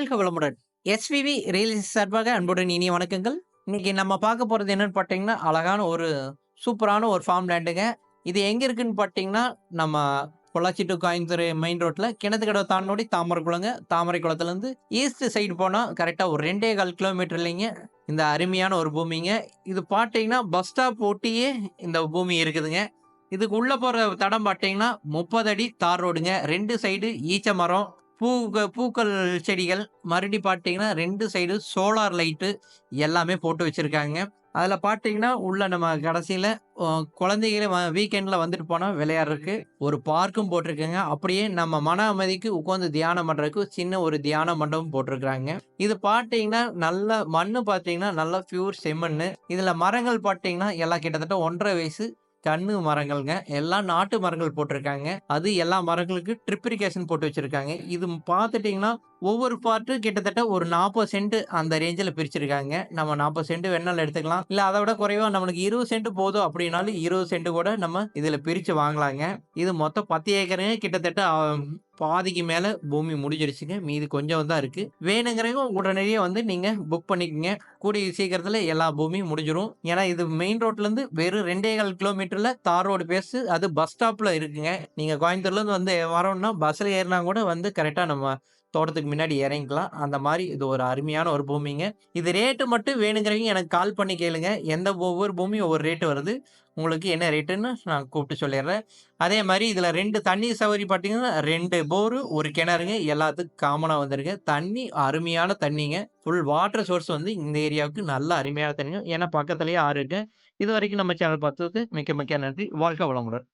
வாழ்க வளமுடன். SVV real சார்பாக அன்புடன் இனிய வணக்கங்கள். இன்னைக்கு நம்ம பார்க்க போறது என்னன்னு பார்த்தீங்கன்னா, அழகான ஒரு சூப்பரான ஒரு ஃபார்ம் லேண்டுங்க. இது எங்க இருக்குன்னு பார்த்தீங்கன்னா, நம்ம பொள்ளாச்சி டூ கோயம்புத்தூர் மெயின் ரோட்ல கிணத்துக்கடவு தாண்டுனோடி தாமரைக்குளங்க. தாமரை குளத்துலேருந்து ஈஸ்ட் சைடு போனா கரெக்ட்டா ஒரு 2 1/4 கிலோமீட்டர்லைங்க இந்த அருமையான ஒரு பூமிங்க. இது பார்த்தீங்கன்னா, பஸ் ஸ்டாப் ஒட்டியே இந்த பூமி இருக்குதுங்க. இதுக்கு உள்ள போற தடம் பார்த்தீங்கன்னா, 30 அடி தார் ரோடுங்க. 2 சைடு ஈச்ச மரம், பூக்கள் செடிகள், மறுபடி பார்த்தீங்கன்னா 2 சைடு சோலார் லைட்டு எல்லாமே போட்டு வச்சிருக்காங்க. அதில பார்த்தீங்கன்னா, உள்ள நம்ம கடைசியில அ குழந்தைகள வீக்கெண்ட்ல வந்துட்டு போனா விளையாடுறதுக்கு ஒரு பார்க்கும் போட்டிருக்குங்க. அப்படியே நம்ம மன அமைதிக்கு உட்காந்து தியானம் பண்றதுக்கு சின்ன ஒரு தியான மண்டபம் போட்டிருக்காங்க. இது பார்த்தீங்கன்னா, நல்ல மண்ணு பார்த்தீங்கன்னா, நல்லா பியூர் செம்மண்ணு. இதில மரங்கள் பார்த்தீங்கன்னா, எல்லாம் கிட்டத்தட்ட 1 1/2 வயசு கண்ணு மரங்கள்ங்க. எல்லாம் நாட்டு மரங்கள் போட்டிருக்காங்க. அது எல்லா மரங்களுக்கு ட்ரிப் இரிகேஷன் போட்டு வச்சிருக்காங்க. இது பார்த்துட்டீங்கன்னா, ஒவ்வொரு பார்ட்டு கிட்டத்தட்ட ஒரு 40 சென்ட் அந்த ரேஞ்சுல பிரிச்சிருக்காங்க. நம்ம 40 சென்ட் வேணாலும் எடுத்துக்கலாம். இல்ல அத விட குறைவா நம்மளுக்கு 20 சென்ட் போதும் அப்படின்னாலும் 20 சென்ட் கூட நம்ம இதுல பிரிச்சு வாங்கலாங்க. இது மொத்தம் 10 ஏக்கருங்க. கிட்டத்தட்ட பாதிக்கு மேல பூமி முடிஞ்சிருச்சுங்க. மீதி கொஞ்சம் தான் இருக்கு. வேணுங்கிறவங்க உடனடியா வந்து நீங்க புக் பண்ணிக்கங்க. கூடிய சீக்கிரத்துல எல்லா பூமியும் முடிஞ்சிரும். ஏன்னா இது மெயின் ரோட்லருந்து வெறும் 2 1/4 கிலோமீட்டர்ல தார் ரோடு பேசு அது பஸ் ஸ்டாப்ல இருக்குங்க. நீங்க கோயம்புத்தூர்லேருந்து வந்து வரோம்னா பஸ்ல ஏறுனா கூட வந்து கரெக்ட்டா நம்ம தோட்டத்துக்கு முன்னாடி இறங்கிக்கலாம். அந்த மாரி இது ஒரு அருமையான ஒரு பூமிங்க. இது ரேட்டு மட்டும் வேணுங்கிறவங்க எனக்கு கால் பண்ணி கேளுங்க. ஒவ்வொரு பூமியும் ஒவ்வொரு ரேட் வருது. உங்களுக்கு என்ன ரேட்டுன்னு நான் கூப்பிட்டு சொல்லிர்றேன். அதே மாரி இதுல 2 தண்ணி சௌகரியம் பார்த்தீங்கன்னா, 2 போரு, 1 கிணறுங்க. எல்லாத்துக்கும் காமனா வந்துருங்க. தண்ணி அருமையான தண்ணீங்க. ஃபுல் வாட்டர் சோர்ஸ் வந்து இந்த ஏரியாவுக்கு நல்ல அருமையான தண்ணீங்க. ஏன்னா பக்கத்திலேயே ஆறு இருக்கு. இதுவரைக்கும் நம்ம சேனல் பார்த்ததுக்கு மிக்க மிக்க நன்றி. வாழ்க வளமுடன்.